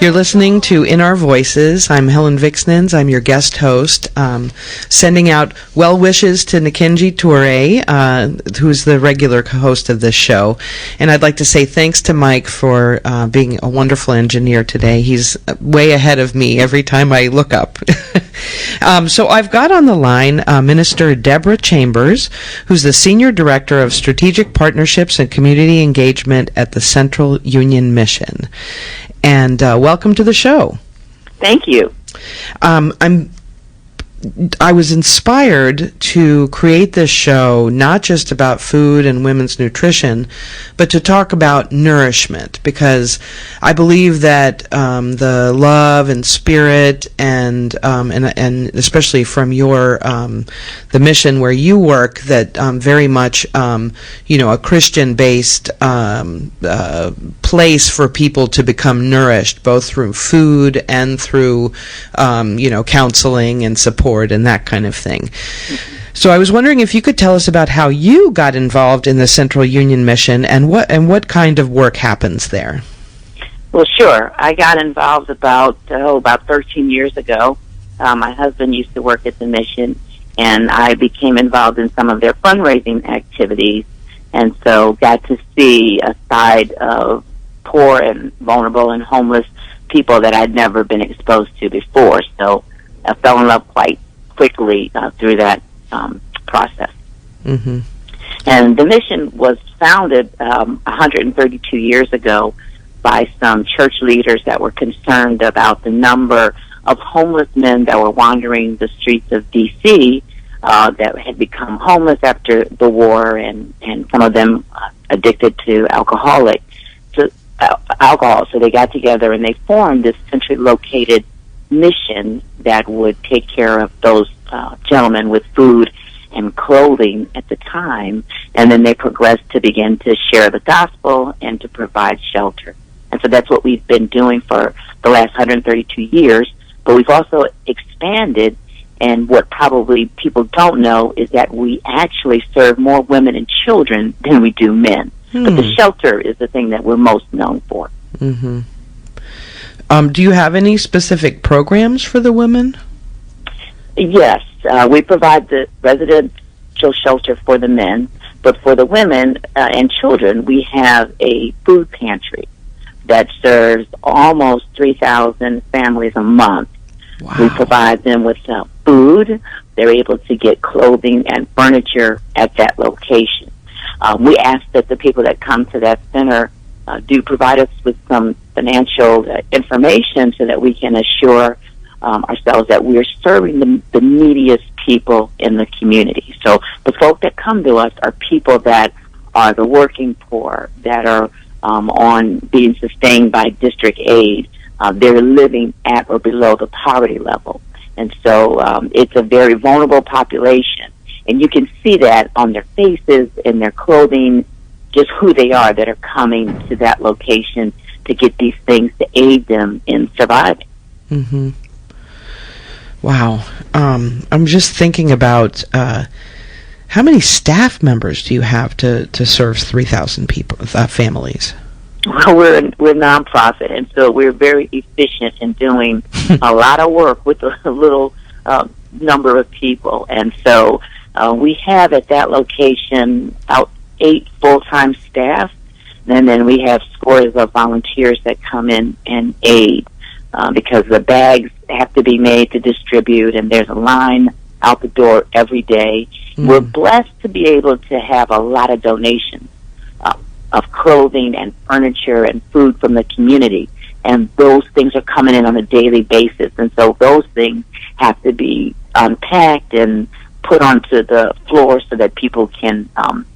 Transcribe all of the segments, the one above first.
You're listening to In Our Voices. I'm Helen Vixnens. I'm your guest host, sending out well wishes to Nikinji Toure, who's the regular host of this show. And I'd like to say thanks to Mike for being a wonderful engineer today. He's way ahead of me every time I look up. So I've got on the line Minister Deborah Chambers, who's the Senior Director of Strategic Partnerships and Community Engagement at the Central Union Mission. And welcome to the show. Thank you. I was inspired to create this show not just about food and women's nutrition, but to talk about nourishment, because I believe that the love and spirit and especially from your the mission where you work, that very much a Christian-based place for people to become nourished, both through food and through counseling and support and that kind of thing. So I was wondering if you could tell us about how you got involved in the Central Union Mission and what kind of work happens there. Well, sure. I got involved about 13 years ago. My husband used to work at the mission, and I became involved in some of their fundraising activities, and so got to see a side of poor and vulnerable and homeless people that I'd never been exposed to before. So I fell in love quite quickly through that process. Mm-hmm. And the mission was founded 132 years ago by some church leaders that were concerned about the number of homeless men that were wandering the streets of D.C. That had become homeless after the war, and some of them addicted to alcohol. So they got together and they formed this centrally located mission that would take care of those gentlemen with food and clothing at the time, and then they progressed to begin to share the gospel and to provide shelter. And so that's what we've been doing for the last 132 years, but we've also expanded, and what probably people don't know is that we actually serve more women and children than we do men. But the shelter is the thing that we're most known for. Mm-hmm. Do you have any specific programs for the women? Yes. We provide the residential shelter for the men, but for the women and children, we have a food pantry that serves almost 3,000 families a month. Wow. We provide them with food. They're able to get clothing and furniture at that location. We ask that the people that come to that center do provide us with some financial information so that we can assure ourselves that we're serving the neediest people in the community. So the folk that come to us are people that are the working poor, that are on being sustained by district aid. They're living at or below the poverty level. And so it's a very vulnerable population. And you can see that on their faces, in their clothing, just who they are that are coming to that location to get these things to aid them in surviving. Mm-hmm. Wow. I'm just thinking about how many staff members do you have to serve 3,000 people, families? Well, we're nonprofit, and so we're very efficient in doing a lot of work with a little number of people. And so we have at that location about 8 full-time staff, and then we have scores of volunteers that come in and aid because the bags have to be made to distribute, and there's a line out the door every day. Mm. We're blessed to be able to have a lot of donations of clothing and furniture and food from the community, and those things are coming in on a daily basis, and so those things have to be unpacked and put onto the floor so that people can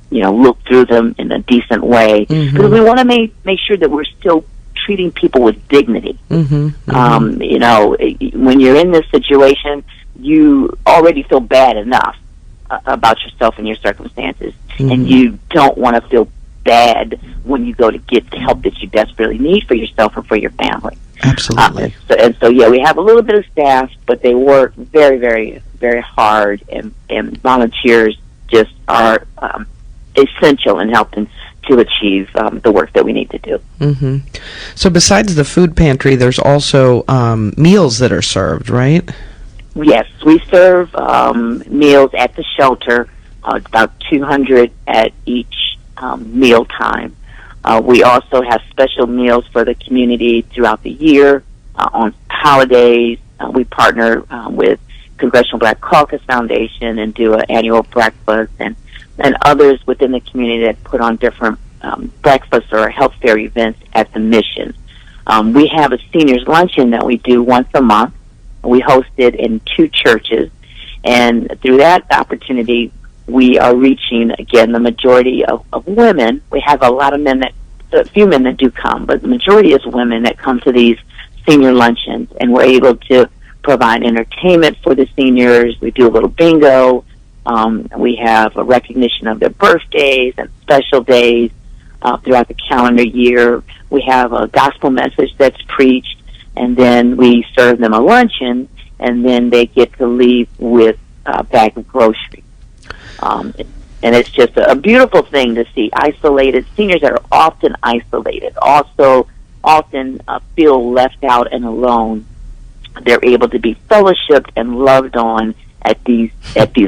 look through them in a decent way. Mm-hmm. Because we want to make sure that we're still treating people with dignity. Mm-hmm. Mm-hmm. When you're in this situation, you already feel bad enough about yourself and your circumstances, mm-hmm. and you don't want to feel bad when you go to get the help that you desperately need for yourself or for your family. Absolutely. So we have a little bit of staff, but they work very, very, very hard, and volunteers just are essential in helping to achieve the work that we need to do. Mm-hmm. So besides the food pantry, there's also meals that are served, right? Yes, we serve meals at the shelter, about 200 at each meal time. We also have special meals for the community throughout the year. On holidays, we partner with Congressional Black Caucus Foundation and do an annual breakfast, and others within the community that put on different breakfasts or health fair events at the mission. We have a seniors luncheon that we do once a month. We host it in 2 churches, and through that opportunity, we are reaching, again, the majority of women. We have a lot of men a few men that do come, but the majority is women that come to these senior luncheons, and we're able to provide entertainment for the seniors. We do a little bingo. We have a recognition of their birthdays and special days throughout the calendar year. We have a gospel message that's preached, and then we serve them a luncheon, and then they get to leave with a bag of groceries. And it's just a beautiful thing to see isolated seniors that are often isolated, also often feel left out and alone. They're able to be fellowshipped and loved on at these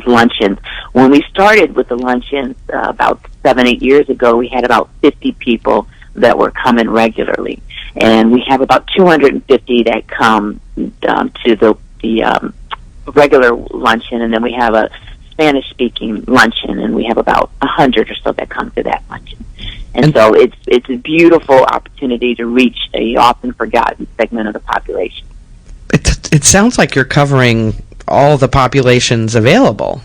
luncheons. When we started with the luncheons about 7-8 years ago, we had about 50 people that were coming regularly, and we have about 250 that come to the regular luncheon, and then we have a Spanish-speaking luncheon, and we have about 100 or so that come to that luncheon. And so it's a beautiful opportunity to reach a often forgotten segment of the population. It sounds like you're covering all the populations available.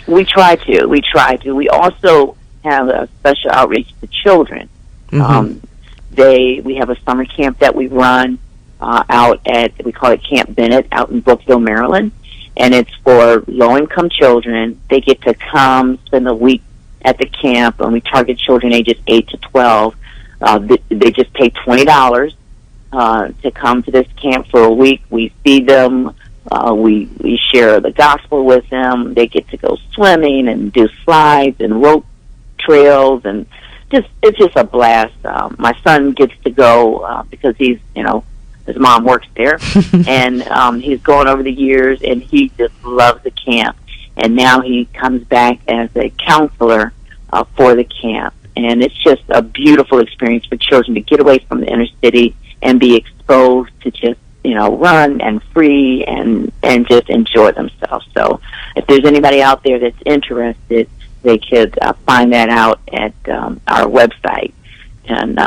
We try to. We also have a special outreach to children. Mm-hmm. We have a summer camp that we run out at, we call it Camp Bennett, out in Brookville, Maryland. And it's for low-income children. They get to come spend a week at the camp, and we target children ages 8 to 12. They just pay $20 to come to this camp for a week. We feed them. We share the gospel with them. They get to go swimming and do slides and rope trails, and it's just a blast. My son gets to go because he's, his mom works there, and he's gone over the years, and he just loves the camp. And now he comes back as a counselor for the camp. And it's just a beautiful experience for children to get away from the inner city and be exposed to just, run and free and just enjoy themselves. So if there's anybody out there that's interested, they could find that out at our website and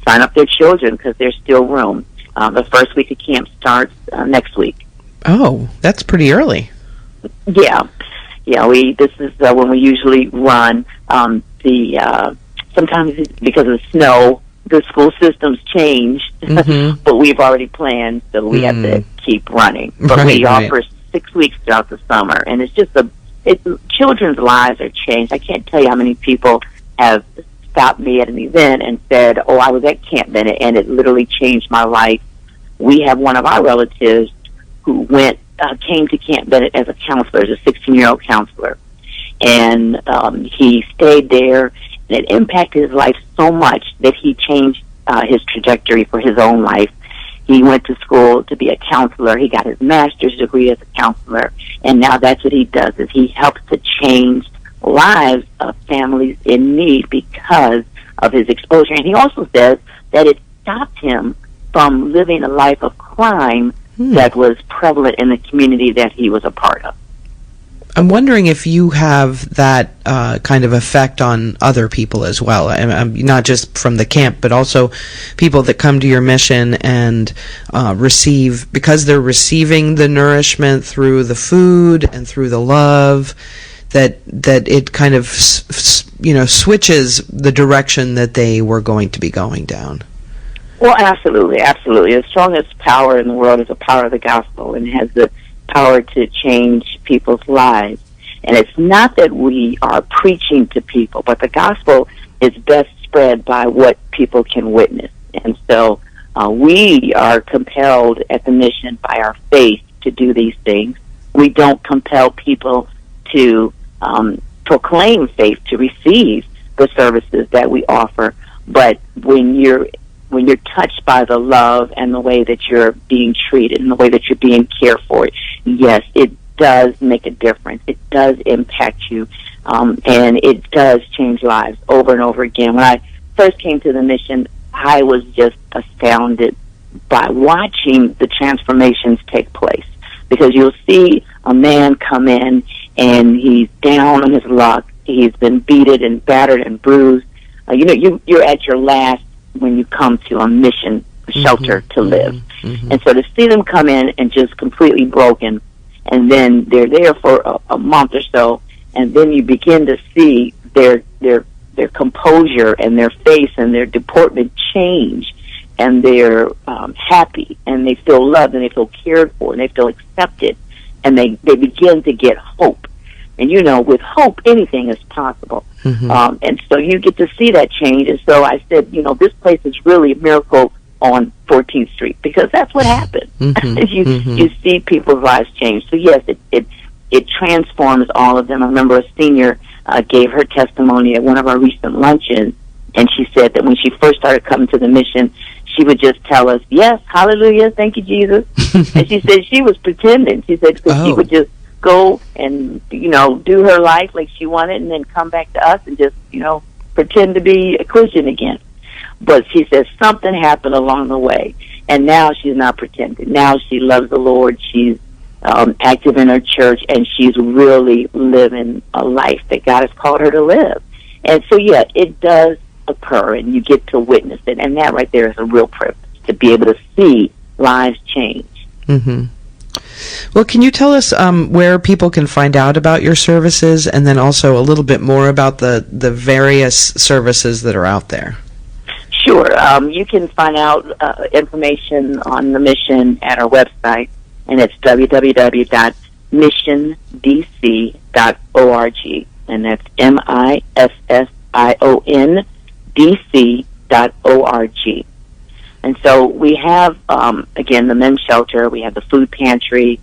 sign up their children, because there's still room. The first week of camp starts next week. Oh, that's pretty early. Yeah. This is when we usually run. Sometimes because of the snow, the school system's changed, but we've already planned, so we have to keep running. But we offer 6 weeks throughout the summer, and it's just children's lives are changed. I can't tell you how many people have stopped me at an event and said, "Oh, I was at Camp Bennett, and it literally changed my life." We have one of our relatives who came to Camp Bennett as a counselor, as a 16-year-old counselor, and he stayed there, and it impacted his life so much that he changed his trajectory for his own life. He went to school to be a counselor. He got his master's degree as a counselor, and now that's what he does, is he helps to change lives of families in need because of his exposure. And he also says that it stopped him from living a life of crime that was prevalent in the community that he was a part of. I'm wondering if you have that kind of effect on other people as well, not just from the camp, but also people that come to your mission and receive, because they're receiving the nourishment through the food and through the love, that it kind of switches the direction that they were going to be going down. Well, absolutely. The strongest power in the world is the power of the gospel, and it has the power to change people's lives. And it's not that we are preaching to people, but the gospel is best spread by what people can witness. And so we are compelled at the mission by our faith to do these things. We don't compel people to proclaim faith, to receive the services that we offer. But when you're touched by the love and the way that you're being treated and the way that you're being cared for, yes, it does make a difference. It does impact you, and it does change lives over and over again. When I first came to the mission, I was just astounded by watching the transformations take place, because you'll see a man come in and he's down on his luck. He's been beaten and battered and bruised. You're at your last when you come to a mission shelter to live. And so to see them come in and just completely broken, and then they're there for a month or so, and then you begin to see their composure and their face and their deportment change, and they're happy, and they feel loved, and they feel cared for, and they feel accepted, and they begin to get hope. And with hope, anything is possible. And so you get to see that change. And so I said, this place is really a miracle on 14th Street, because that's what happened. You see people's lives change. So yes, it transforms all of them. I remember a senior gave her testimony at one of our recent luncheons, and she said that when she first started coming to the mission, she would just tell us, yes, hallelujah, thank you, Jesus. And she said she was pretending. She said because she would just go and, do her life like she wanted, and then come back to us and just, pretend to be a Christian again. But she says something happened along the way, and now she's not pretending. Now she loves the Lord. She's active in her church, and she's really living a life that God has called her to live. And so, yeah, it does occur, and you get to witness it, and that right there is a real privilege, to be able to see lives change. Well, can you tell us where people can find out about your services, and then also a little bit more about the various services that are out there? Sure. You can find out information on the mission at our website, and it's www.missiondc.org, and that's MISSIONDC.org. And so we have, again, the men's shelter, we have the food pantry,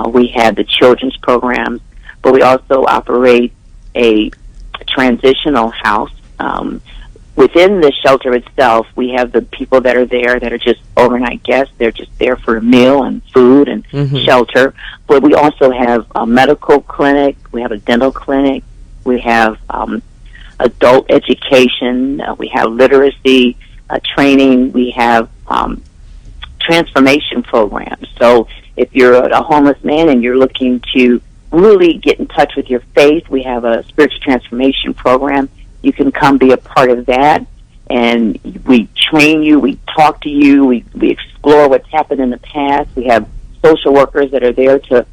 we have the children's programs, but we also operate a transitional house. Within the shelter itself, we have the people that are there that are just overnight guests. They're just there for a meal and food and shelter. But we also have a medical clinic, we have a dental clinic, we have adult education, we have literacy training, we have transformation programs. So if you're a homeless man and you're looking to really get in touch with your faith, we have a spiritual transformation program. You can come be a part of that, and we train you, we talk to you, we explore what's happened in the past. We have social workers that are there to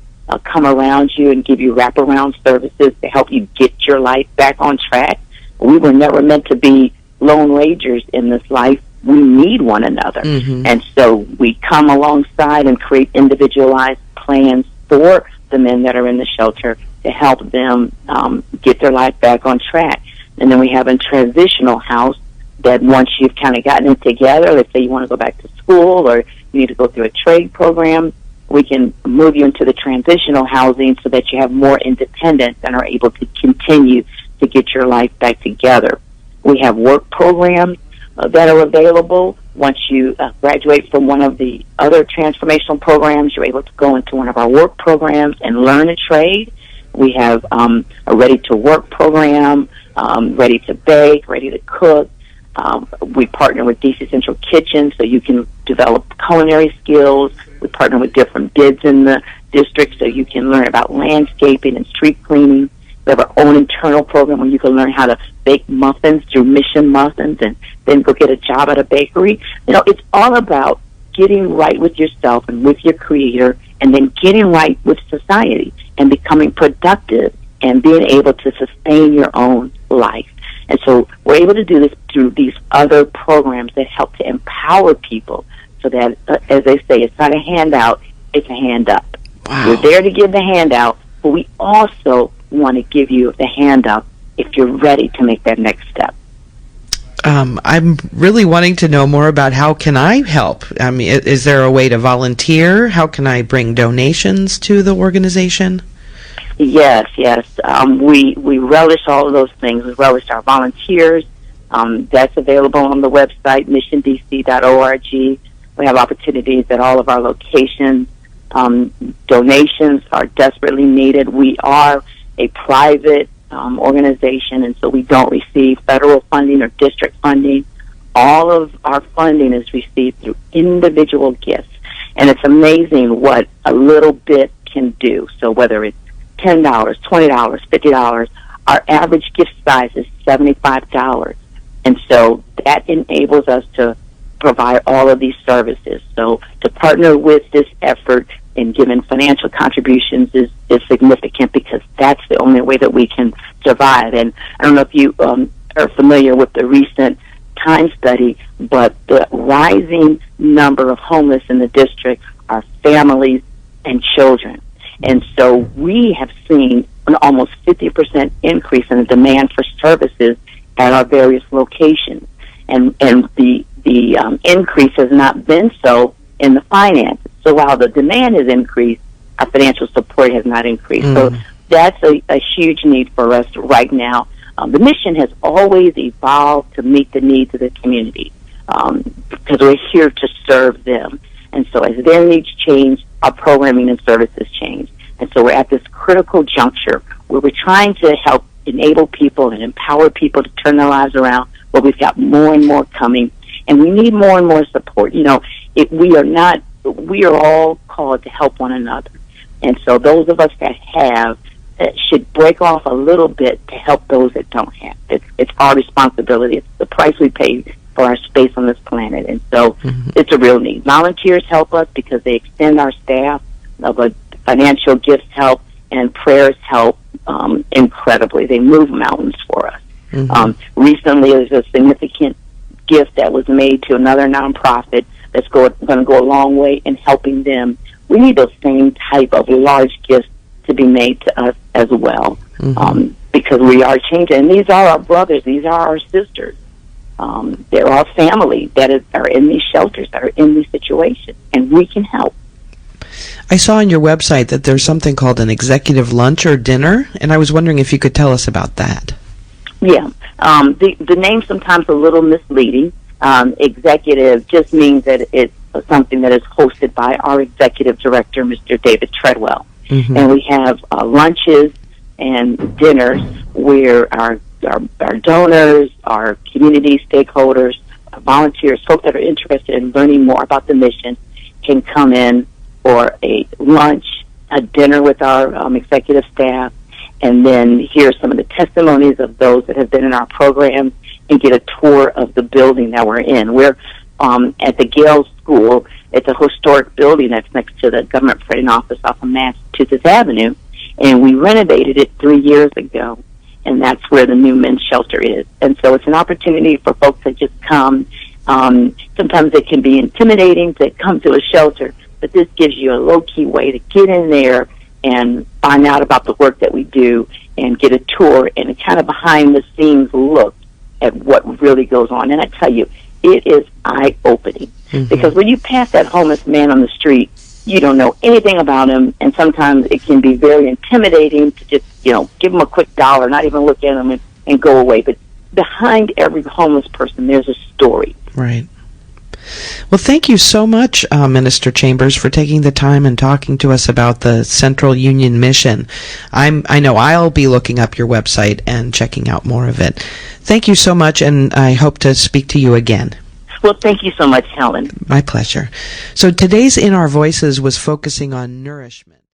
come around you and give you wraparound services to help you get your life back on track. We were never meant to be lone rangers in this life. We need one another. And so we come alongside and create individualized plans for the men that are in the shelter to help them get their life back on track. And then we have a transitional house that once you've kind of gotten it together, let's say you want to go back to school or you need to go through a trade program, we can move you into the transitional housing so that you have more independence and are able to continue to get your life back together. We have work programs that are available. Once you graduate from one of the other transformational programs, you're able to go into one of our work programs and learn a trade. We have a ready-to-work program, ready to bake, ready to cook. We partner with DC Central Kitchen so you can develop culinary skills. We partner with different bids in the district so you can learn about landscaping and street cleaning. We have our own internal program where you can learn how to bake muffins through Mission Muffins and then go get a job at a bakery. It's all about getting right with yourself and with your Creator, and then getting right with society and becoming productive and being able to sustain your own life. And so we're able to do this through these other programs that help to empower people so that, as they say, it's not a handout, it's a hand up. Wow. We're there to give the handout, but we also want to give you the hand up if you're ready to make that next step. I'm really wanting to know more about how can I help. I mean, is there a way to volunteer? How can I bring donations to the organization? Yes, yes. We relish all of those things. We relish our volunteers. That's available on the website, missiondc.org. We have opportunities at all of our locations. Donations are desperately needed. We are a private organization, and so we don't receive federal funding or district funding. All of our funding is received through individual gifts, and it's amazing what a little bit can do. So whether it's $10, $20, $50, our average gift size is $75. And so that enables us to provide all of these services. So to partner with this effort and giving financial contributions is significant, because that's the only way that we can survive. And I don't know if you are familiar with the recent Time study, but the rising number of homeless in the district are families and children. And so we have seen an almost 50% increase in the demand for services at our various locations. And the increase has not been so in the finances. So while the demand has increased, our financial support has not increased. So that's a huge need for us right now. The mission has always evolved to meet the needs of the community, because we're here to serve them. And so as their needs change, our programming and services change. And so we're at this critical juncture where we're trying to help enable people and empower people to turn their lives around, but we've got more and more coming, and we need more and more support. You know, we are all called to help one another. And so those of us that have should break off a little bit to help those that don't have. It's our responsibility. It's the price we pay for our space on this planet. And so it's a real need. Volunteers help us because they extend our staff, but financial gifts help, and prayers help incredibly. They move mountains for us. Recently, there's a significant gift that was made to another nonprofit that's going to go a long way in helping them. We need those same type of large gifts to be made to us as well, because we are changing. And these are our brothers. These are our sisters. They're our family that are in these shelters, that are in these situations, and we can help. I saw on your website that there's something called an executive lunch or dinner, and I was wondering if you could tell us about that. Yeah. The name's sometimes a little misleading. Executive just means that it's something that is hosted by our executive director, Mr. David Treadwell. And we have lunches and dinners where our donors, our community stakeholders, our volunteers, folks that are interested in learning more about the mission can come in for a lunch, a dinner with our executive staff, and then hear some of the testimonies of those that have been in our program and get a tour of the building that we're in. We're at the Gale School. It's a historic building that's next to the government printing office off of Massachusetts Avenue, and we renovated it 3 years ago, and that's where the new men's shelter is. And so it's an opportunity for folks to just come. Sometimes it can be intimidating to come to a shelter, but this gives you a low-key way to get in there and find out about the work that we do and get a tour and a kind of behind-the-scenes look at what really goes on. And I tell you, it is eye-opening. Because when you pass that homeless man on the street, you don't know anything about him, and sometimes it can be very intimidating to just, give him a quick dollar, not even look at him and go away. But behind every homeless person, there's a story. Right. Well, thank you so much, Minister Chambers, for taking the time and talking to us about the Central Union Mission. I know I'll be looking up your website and checking out more of it. Thank you so much, and I hope to speak to you again. Well, thank you so much, Helen. My pleasure. So today's In Our Voices was focusing on nourishment.